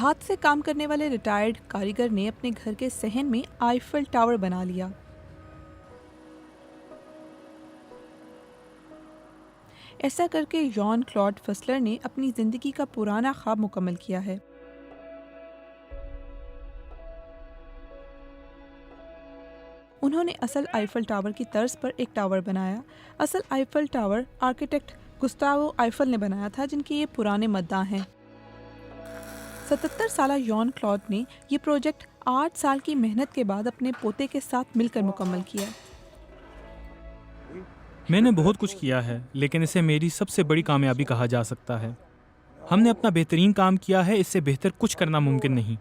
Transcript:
धात से काम करने वाले रिटायर्ड कारीगर ने अपने घर के सहन में आईफल टावर बना लिया। ऐसा करके जॉन क्लॉड फसलर ने अपनी जिंदगी का पुराना ख्वाब मुकम्मल किया है। उन्होंने असल आईफल टावर की तर्ज पर एक टावर बनाया। असल Eiffel tower architect Gustavo Eiffel ने बनाया था, जिनके ये पुराने मद्दाह हैं। 77 साला जॉन क्लॉड ने ये प्रोजेक्ट 8 साल की मेहनत के बाद अपने पोते के साथ मिलकर मुकम्मल किया। मैंने बहुत कुछ किया है, लेकिन इसे मेरी सबसे बड़ी कामयाबी कहा जा सकता है। हमने अपना बेहतरीन काम किया है, इससे बेहतर कुछ करना मुमकिन नहीं।